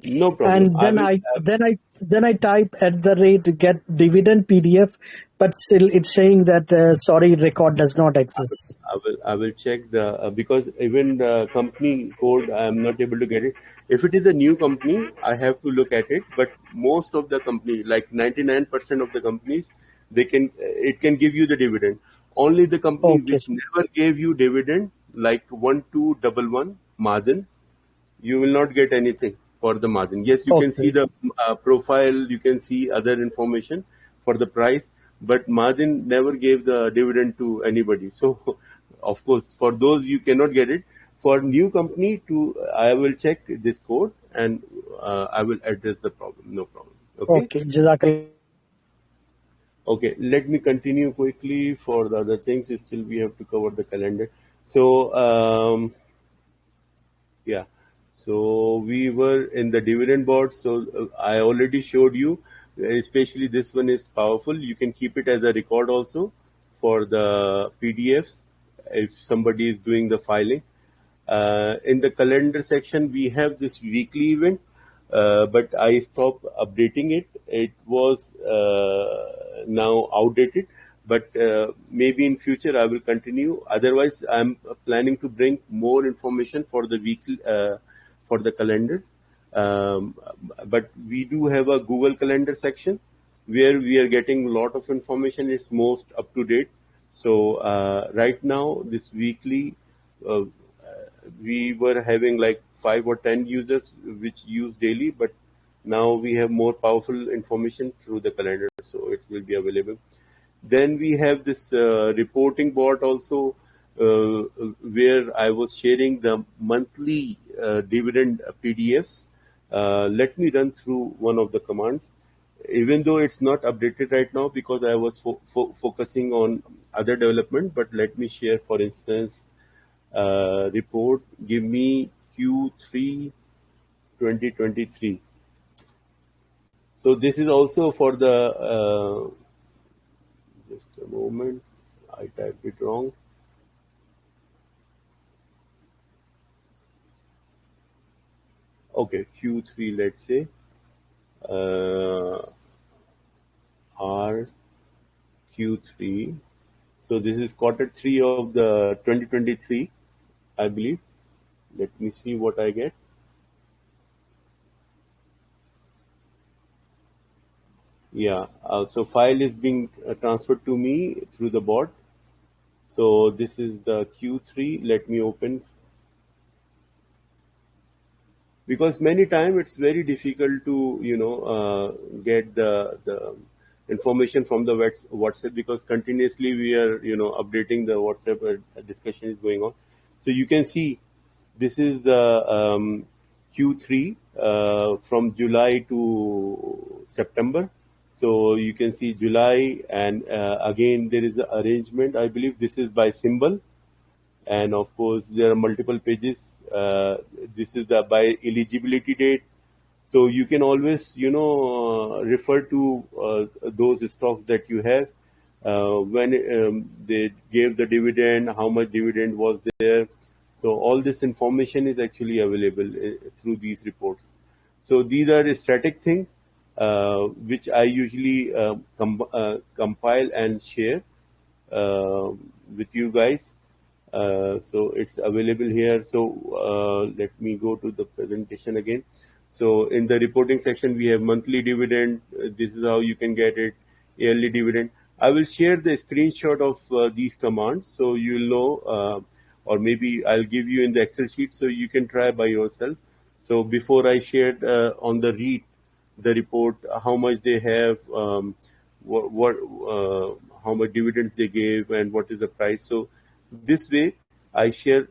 No problem. And then I type at the rate get dividend PDF, but still it's saying that sorry, record does not exist. I will check the because even the company code I am not able to get it. If it is a new company, I have to look at it. But most of the company, like 99% of the companies, it can give you the dividend. Only the company Okay. which never gave you dividend, like 1211 margin, you will not get anything for the margin. Yes, you can see the profile, you can see other information for the price, but margin never gave the dividend to anybody. So, of course, for those you cannot get it. For new company, I will check this code and I will address the problem. No problem. Okay. Jazakallah. Okay, let me continue quickly for the other things. Still, we have to cover the calendar. So, yeah. So we were in the dividend bot. So I already showed you, especially this one is powerful. You can keep it as a record also for the PDFs if somebody is doing the filing. In the calendar section, we have this weekly event, but I stopped updating it. It was now outdated, but maybe in future I will continue. Otherwise, I'm planning to bring more information for the weekly for the calendars. But we do have a Google Calendar section where we are getting a lot of information. It's most up to date. So right now, this weekly, we were having like 5 or 10 users which use daily, but now we have more powerful information through the calendar, so it will be available. Then we have this reporting bot also. where I was sharing the monthly dividend PDFs. Let me run through one of the commands. Even though it's not updated right now because I was focusing on other development, but let me share, for instance, report, give me Q3 2023. So this is also for the, just a moment, I typed it wrong. Okay, Q3, let's say, RQ3. So this is Q3 of the 2023, I believe. Let me see what I get. Yeah, so file is being transferred to me through the bot. So this is the Q3. Let me open. Because many times it's very difficult to get the information from the WhatsApp, because continuously we are updating the WhatsApp, discussion is going on. So you can see this is the Q3 from July to September. So you can see July, and again there is an arrangement. I believe this is by symbol. And of course, there are multiple pages. This is the by eligibility date. So you can always, refer to those stocks that you have, when they gave the dividend, how much dividend was there. So all this information is actually available through these reports. So these are a static thing, which I usually compile and share with you guys. So it's available here. So let me go to the presentation again. So in the reporting section, we have monthly dividend. This is how you can get it, yearly dividend. I will share the screenshot of these commands, so you'll know, or maybe I'll give you in the Excel sheet so you can try by yourself. So before I shared on the the report, how much they have, how much dividends they gave, and what is the price. So this way, I share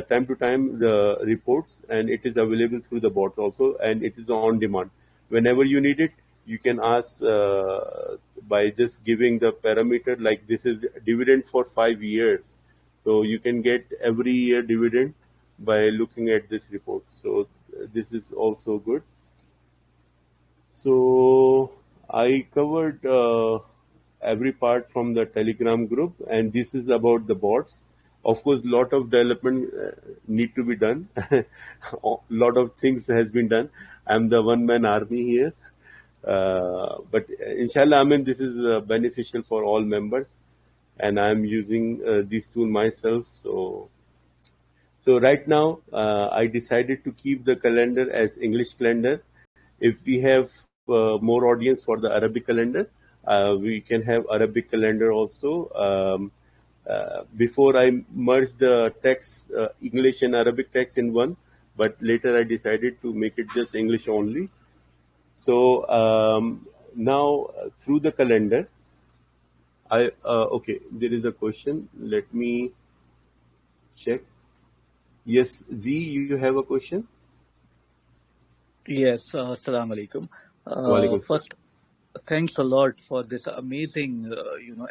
time to time the reports, and it is available through the bot also, and it is on demand. Whenever you need it, you can ask by just giving the parameter, like this is dividend for 5 years. So you can get every year dividend by looking at this report. So this is also good. So I covered every part from the Telegram group, and this is about the bots. Of course, lot of development need to be done. Lot of things has been done. I'm the one-man army here, but inshallah, I mean, this is beneficial for all members, and I'm using this tool myself. So right now, I decided to keep the calendar as English calendar. If we have more audience for the Arabic calendar, we can have Arabic calendar also. Before I merged the text, English and Arabic text in one, but later I decided to make it just English only. So now through the calendar, okay, there is a question. Let me check. Yes, Z, you have a question? Yes, Assalamu alaikum. Walaikum salam. First, thanks a lot for this amazing,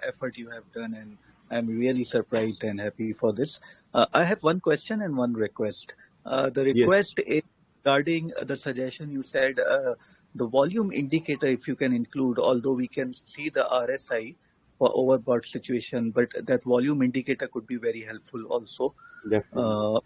effort you have done, and I'm really surprised and happy for this. I have one question and one request. The Yes, request is regarding the suggestion you said, the volume indicator, if you can include, although we can see the RSI for overbought situation, but that volume indicator could be very helpful also. definitely.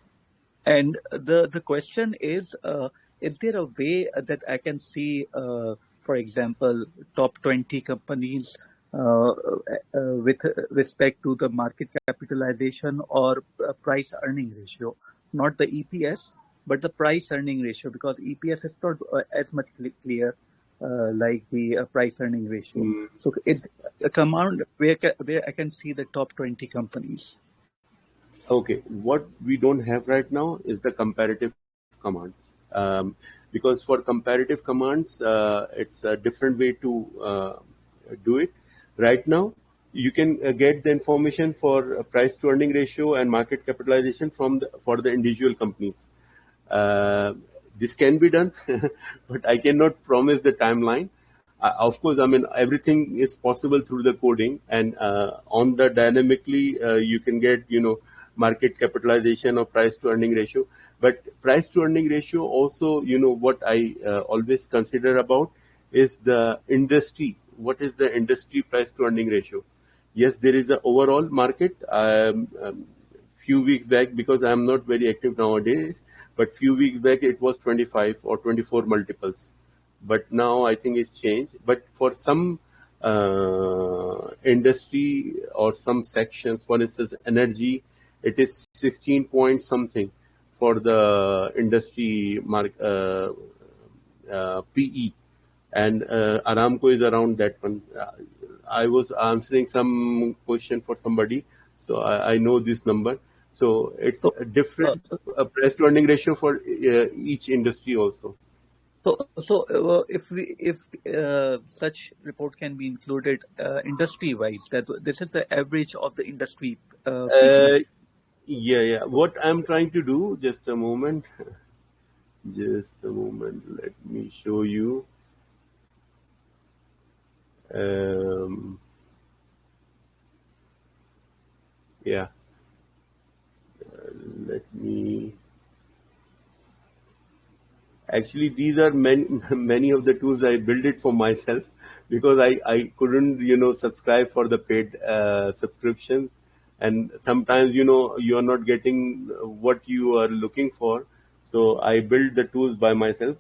And the question is there a way that I can see, for example, top 20 companies with respect to the market capitalization or price earning ratio, not the EPS, but the price earning ratio, because EPS is not as much clear like the price earning ratio. Mm. So it's a command where I can see the top 20 companies. Okay, what we don't have right now is the comparative commands. Because for comparative commands, it's a different way to do it. Right now, You can get the information for price to earning ratio and market capitalization for the individual companies. Uh, this can be done, but I cannot promise the timeline. Of course, I mean, everything is possible through the coding, and on the dynamically, you can get, market capitalization or price to earning ratio. But price to earning ratio also, what I always consider about is the industry. What is the industry price to earning ratio? Yes, there is an overall market. Few weeks back, because I'm not very active nowadays, but few weeks back it was 25 or 24 multiples. But now I think it's changed. But for some industry or some sections, for instance, energy, it is 16 point something for the industry PE, and Aramco is around that one. I was answering some question for somebody, so I know this number. So it's So, a different price to earning ratio for each industry also. if such report can be included industry-wise, that this is the average of the industry PE. Yeah. What I'm trying to do, just a moment. Just a moment. Let me show you. Yeah. Let me. Actually, these are many of the tools I built it for myself, because I couldn't subscribe for the paid subscription, and sometimes you are not getting what you are looking for. So I built the tools by myself.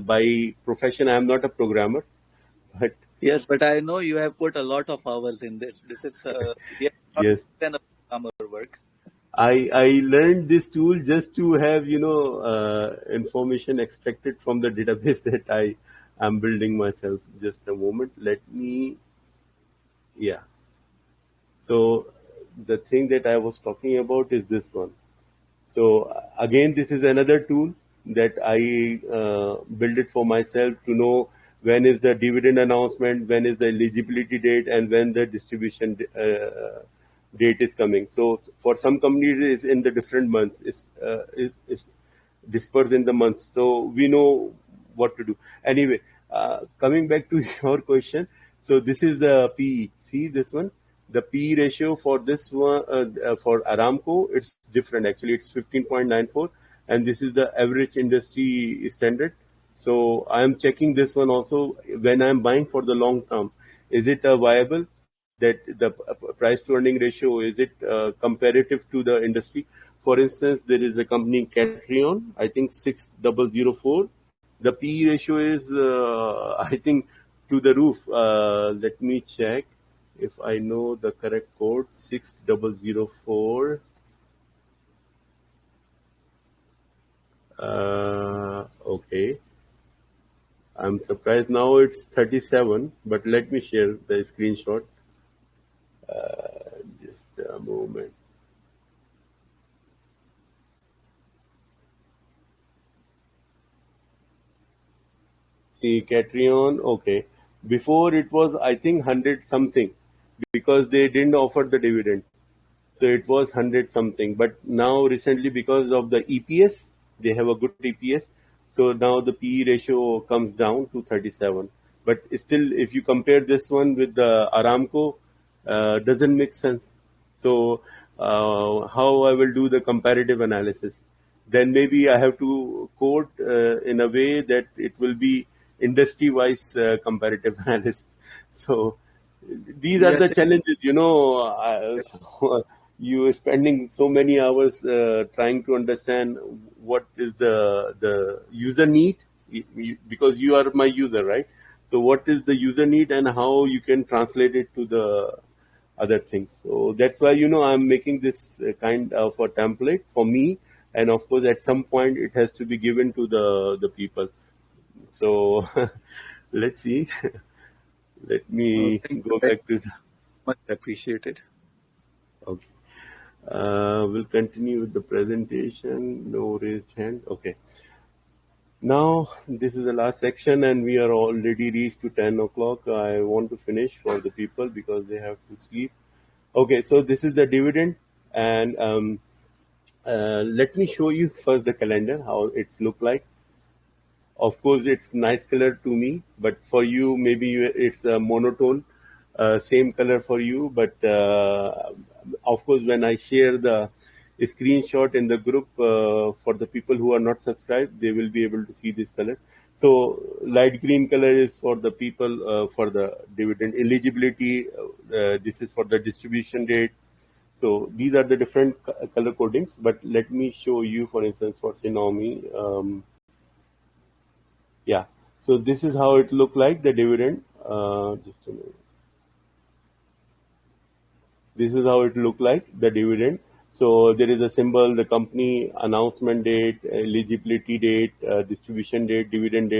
By profession, I am not a programmer, but Yes, but I know you have put a lot of hours in this. This is not yes, than a summer work. I learned this tool just to have information extracted from the database that I am building myself. Just a moment. Let me. Yeah. So the thing that I was talking about is this one. So again, this is another tool that I build it for myself to know when is the dividend announcement, when is the eligibility date, and when the distribution date is coming. So for some companies, it's in the different months. It's dispersed in the months, so we know what to do. Anyway, coming back to your question, so this is the PE. See this one, the PE ratio for this one for Aramco, it's different. Actually, it's 15.94, and this is the average industry standard. So I am checking this one also when I am buying for the long term. Is it viable? That the price to earning ratio, is it comparative to the industry? For instance, there is a company Catrion, I think 6004. The PE ratio is I think to the roof. Let me check if I know the correct code. 6004. Okay, I'm surprised now it's 37, but let me share the screenshot. Just a moment. See, Catrion, okay. Before it was, I think, 100 something, because they didn't offer the dividend. So it was 100 something. But now, recently, because of the EPS, they have a good EPS. So now the PE ratio comes down to 37. But still, if you compare this one with the Aramco, doesn't make sense. So how I will do the comparative analysis? Then maybe I have to code in a way that it will be industry-wise comparative analysis. So these are the Yes, challenges, so, you are spending so many hours trying to understand what is the user need, because you are my user, right? So what is the user need and how you can translate it to the other things. So that's why I'm making this kind of a template for me, and of course at some point it has to be given to the people. So let's see. Let me thank you go very back to the. much. Appreciated. Okay. We'll continue with the presentation. No raised hand. Okay. Now, this is the last section, and we are already reached to 10 o'clock. I want to finish for the people because they have to sleep. Okay, so this is the dividend, and let me show you first the calendar, how it's look like. Of course, it's nice color to me, but for you, maybe it's a monotone, same color for you. But of course, when I share the screenshot in the group for the people who are not subscribed, they will be able to see this color. So light green color is for the people for the dividend eligibility. This is for the distribution date. So these are the different color codings. But let me show you, for instance, for Sinomi. Yeah, so this is how it look like, the dividend. Just a minute. This is how it look like, the dividend. So there is a symbol, the company, announcement date, eligibility date, distribution date, dividend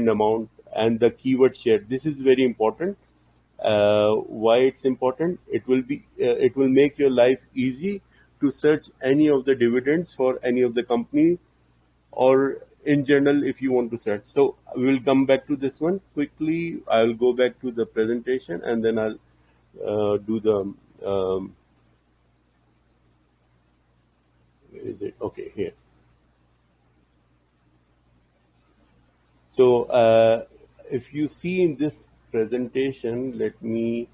amount, and the keyword share. This is very important. Why it's important? It will make your life easy to search any of the dividends for any of the company, or in general if you want to search. So we will come back to this one quickly. I will go back to the presentation, and then I'll do the where is it? Okay, here. So if you see in this presentation, let me,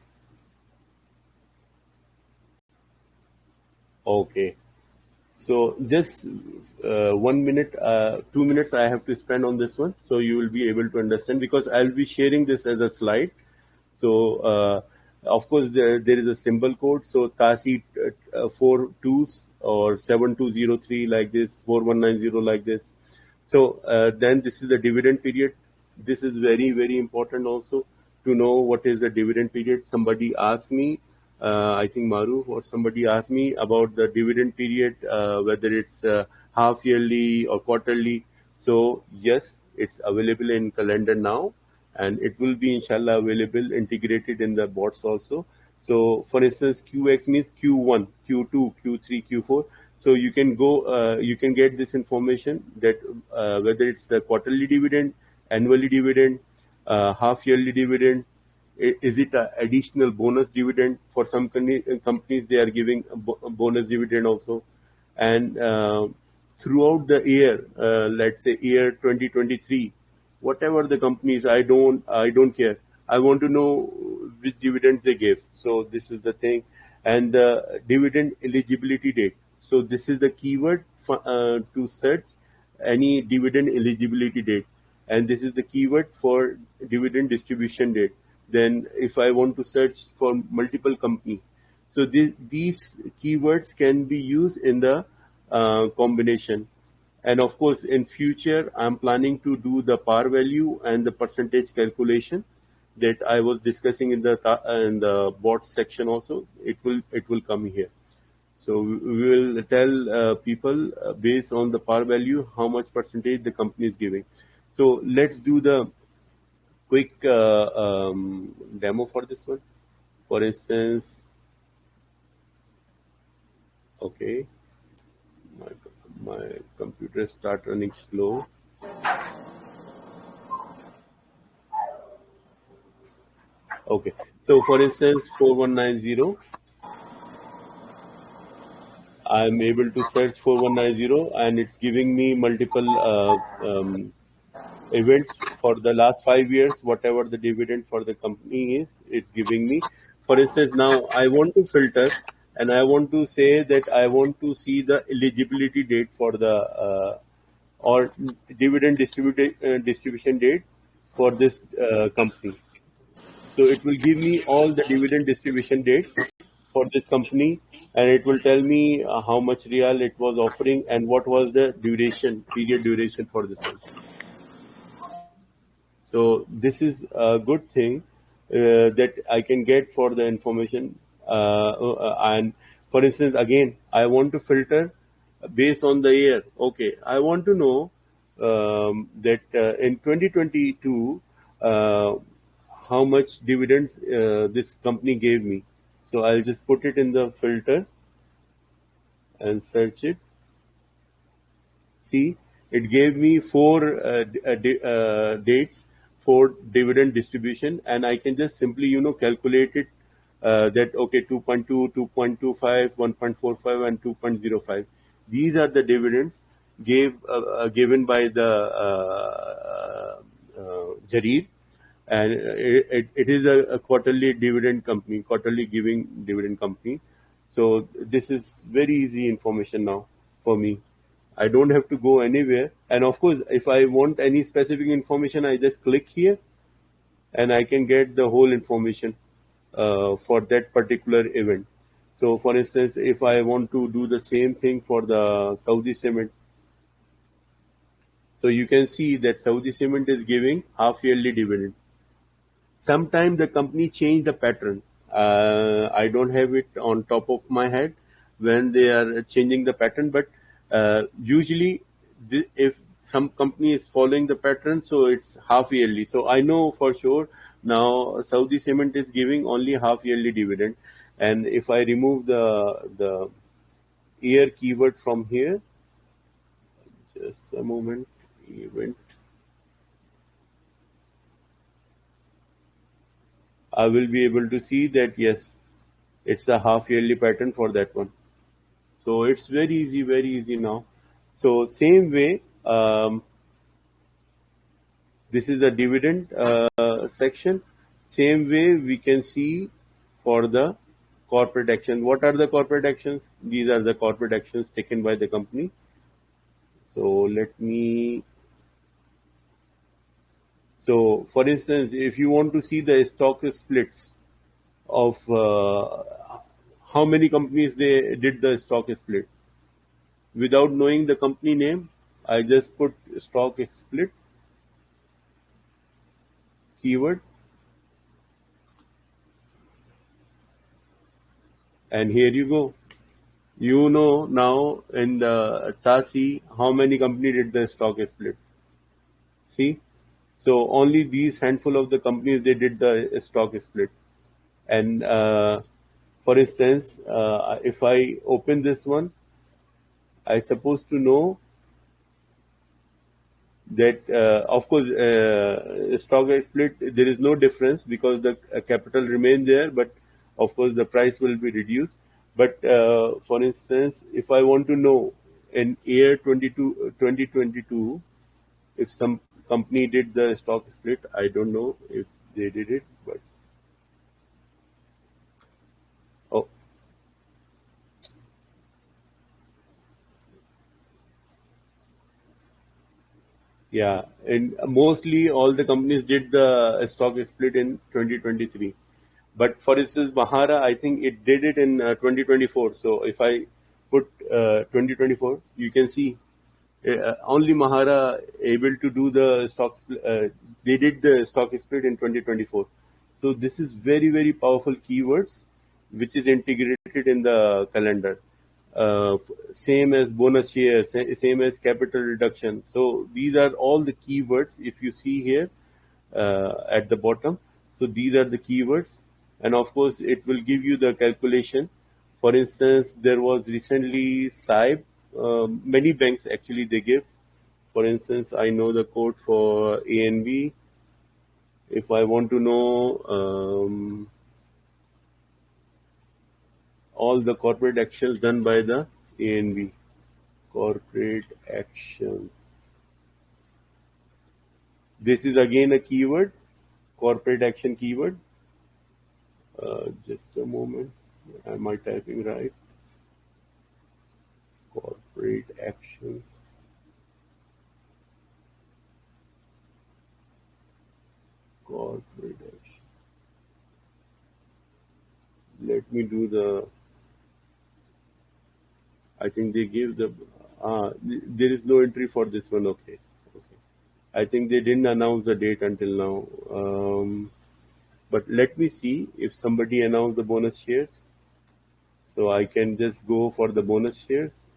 okay, so just 1 minute, 2 minutes I have to spend on this one, so you will be able to understand, because I'll be sharing this as a slide. So of course there is a symbol code. So TASI 42s or 7203 like this, 4190 like this. So then this is the dividend period. This is very, very important also to know what is the dividend period. Somebody asked me, I think Maru or somebody asked me about the dividend period, whether it's half yearly or quarterly. So yes, it's available in calendar now, and it will be inshallah available integrated in the bots also. So for instance, QX means Q1, Q2, Q3, Q4. So you can go, you can get this information that whether it's a quarterly dividend, annually dividend, half yearly dividend, is it an additional bonus dividend? For some companies, they are giving a bonus dividend also. And throughout the year, let's say year 2023, whatever the companies, I don't care. I want to know which dividend they gave. So this is the thing. And the dividend eligibility date. So this is the keyword to search any dividend eligibility date. And this is the keyword for dividend distribution date. Then if I want to search for multiple companies, so these keywords can be used in the combination. And of course, in future, I'm planning to do the par value and the percentage calculation that I was discussing in the bot section also. It will come here. So we will tell people based on the par value how much percentage the company is giving. So let's do the quick demo for this one. For instance, okay, my computer start running slow. Okay, so for instance, 4190, I'm able to search 4190, and it's giving me multiple events for the last 5 years. Whatever the dividend for the company is, it's giving me. For instance, now I want to filter, and I want to say that I want to see the eligibility date for the or dividend distribution date for this company. So it will give me all the dividend distribution date for this company, and it will tell me how much real it was offering and what was the period duration for this one. So this is a good thing that I can get for the information. And for instance, again, I want to filter based on the year. Okay, I want to know that in 2022, how much dividends this company gave me. So I'll just put it in the filter and search it. See, it gave me four dates for dividend distribution, and I can just simply calculate it that okay, 2.2, 2.25, 1.45, and 2.05. These are the dividends given by the Jareer, and it is a quarterly dividend company, quarterly giving dividend company. So this is very easy information now for me. I don't have to go anywhere. And of course, if I want any specific information, I just click here and I can get the whole information for that particular event. So for instance, if I want to do the same thing for the Saudi Cement, so you can see that Saudi Cement is giving half yearly dividend. Sometimes the company change the pattern. I don't have it on top of my head when they are changing the pattern, but usually if some company is following the pattern, so it's half yearly. So I know for sure now Saudi Cement is giving only half yearly dividend. And if I remove the year keyword from here, just a moment, event, I will be able to see that yes, it's a half yearly pattern for that one. So it's very easy now. So same way, this is the dividend section. Same way we can see for the corporate action. What are the corporate actions? These are the corporate actions taken by the company. So let me. So for instance, if you want to see the stock splits of how many companies they did the stock split, without knowing the company name, I just put stock split keyword, and here you go. You know now in the TASI how many company did the stock split. See, so only these handful of the companies they did the stock split. And for instance, if I open this one, I supposed to know that of course stock split, there is no difference because the capital remain there, but of course the price will be reduced. But for instance, if I want to know in year 2022 if some company did the stock split, I don't know if they did it, but oh, yeah, and mostly all the companies did the stock split in 2023. But for instance, Mahara, I think it did it in 2024. So if I put 2024, you can see only Mahara able to do the stock split. They did the stock split in 2024. So this is very powerful keywords, which is integrated in the calendar. Same as bonus share, same as capital reduction. So these are all the keywords. If you see here at the bottom, so these are the keywords, and of course it will give you the calculation. For instance, there was recently SAIB. Many banks actually they give. For instance, I know the code for ANB. If I want to know all the corporate actions done by the ANB, corporate actions. This is again a keyword, corporate action keyword. Just a moment. Am I typing right? Corporate actions. Corporate action. Let me do the. I think they gave the. There is no entry for this one. Okay. I think they didn't announce the date until now. But let me see if somebody announced the bonus shares. So I can just go for the bonus shares.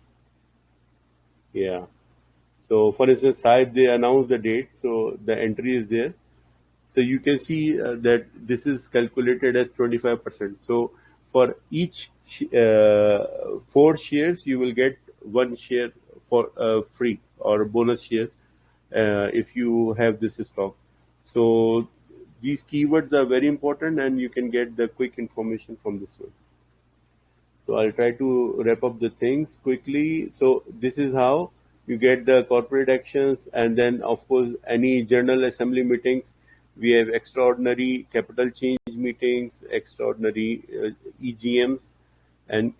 Yeah. So for instance, SAIB, they announced the date. So the entry is there. So you can see that this is calculated as 25%. So for each 4 shares, you will get 1 share for free. or bonus share if you have this stock. So these keywords are very important, and you can get the quick information from this one. So I'll try to wrap up the things quickly. So this is how you get the corporate actions, and then of course any general assembly meetings. We have extraordinary capital change meetings, extraordinary EGMs, and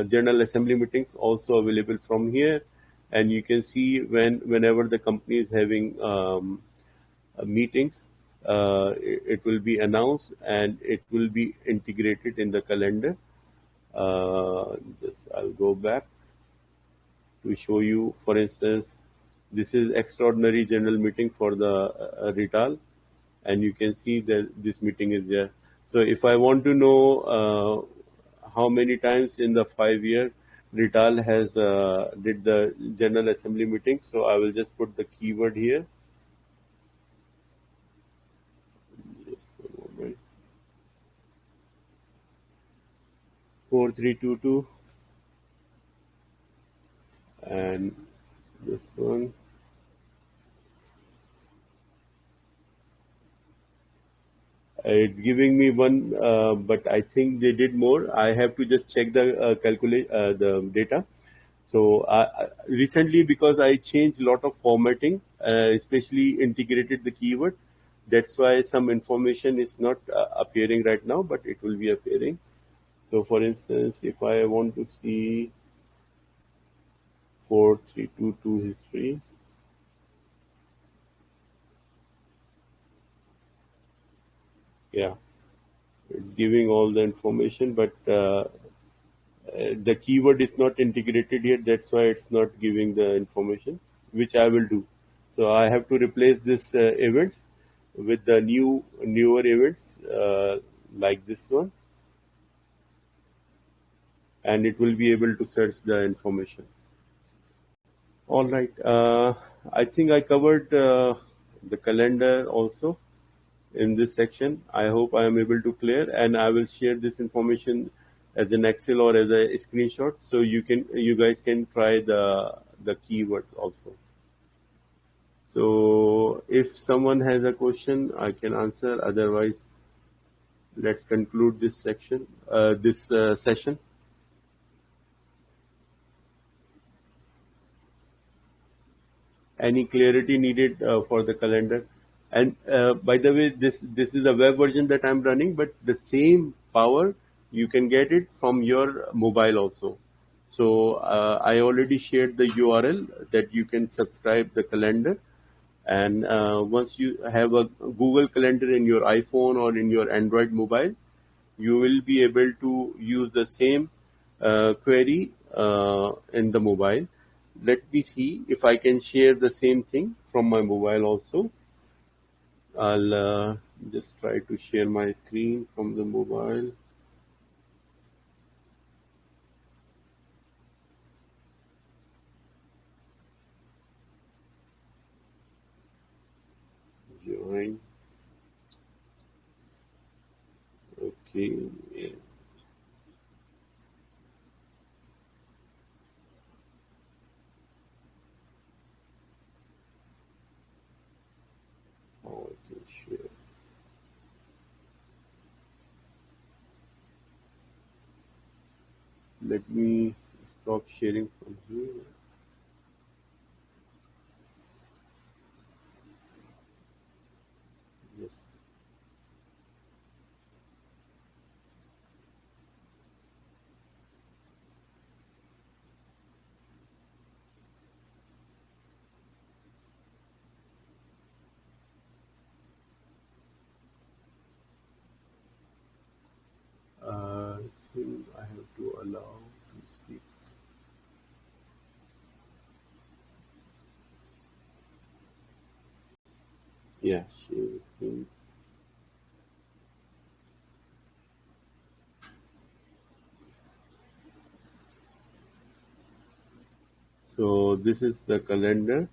general assembly meetings also available from here. And you can see whenever the company is having meetings, it will be announced and it will be integrated in the calendar. Just I'll go back to show you. For instance, this is extraordinary general meeting for the retail, and you can see that this meeting is there. So if I want to know how many times in the 5 year retail has did the general assembly meeting, so I will just put the keyword here. Just a moment. 4322, and this one. It's giving me one, but I think they did more. I have to just check the the data. So recently, because I changed a lot of formatting, especially integrated the keyword, that's why some information is not appearing right now, but it will be appearing. So for instance, if I want to see 4322 history, yeah, it's giving all the information, but the keyword is not integrated yet. That's why it's not giving the information, which I will do. So I have to replace this events with the newer events like this one, and it will be able to search the information. All right. I think I covered the calendar also in this section. I hope I am able to clear, and I will share this information as an Excel or as a screenshot, so you guys can try the keyword also. So if someone has a question, I can answer. Otherwise, let's conclude this section, this session. Any clarity needed for the calendar? And by the way, this is a web version that I'm running, but the same power you can get it from your mobile also. So I already shared the URL that you can subscribe the calendar, and once you have a Google Calendar in your iPhone or in your Android mobile, you will be able to use the same query in the mobile. Let me see if I can share the same thing from my mobile also. I'll just try to share my screen from the mobile. Join. Okay. Yeah. How I can share. Let me stop sharing from here. Yes. I think I have to allow to speak. Yeah, share screen. So this is the calendar.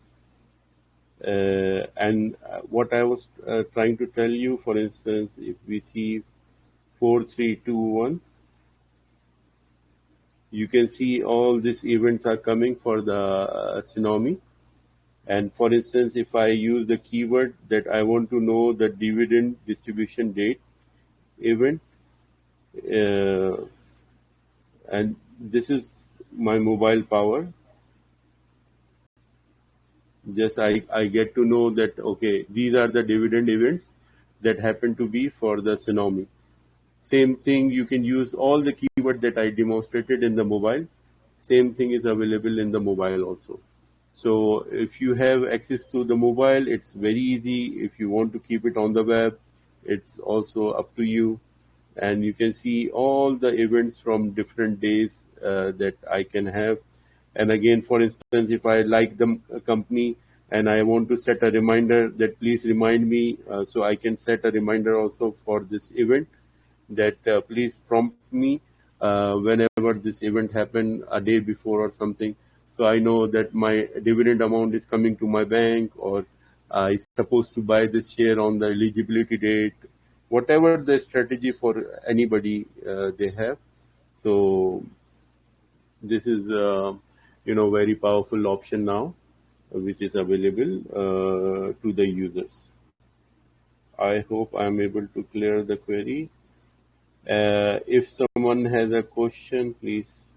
And what I was trying to tell you, for instance, if we see 4321, you can see all these events are coming for the tsunami. And for instance, if I use the keyword that I want to know the dividend distribution date event, uh, and this is my mobile power, just I get to know that, okay, these are the dividend events that happen to be for the tsunami. Same thing, you can use all the keyword that I demonstrated in the mobile. Same thing is available in the mobile also. So if you have access to the mobile, it's very easy. If you want to keep it on the web, it's also up to you. And you can see all the events from different days that I can have. And again, for instance, if I like the company and I want to set a reminder that please remind me, so I can set a reminder also for this event that please prompt me whenever this event happened a day before or something. So I know that my dividend amount is coming to my bank, or I supposed to buy this share on the eligibility date, whatever the strategy for anybody they have. So this is very powerful option now, which is available to the users. I hope I'm able to clear the query. If someone has a question, please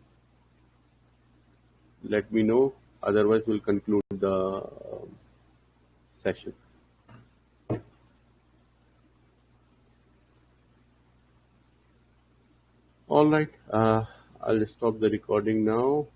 let me know. Otherwise, we'll conclude the session. All right. I'll stop the recording now.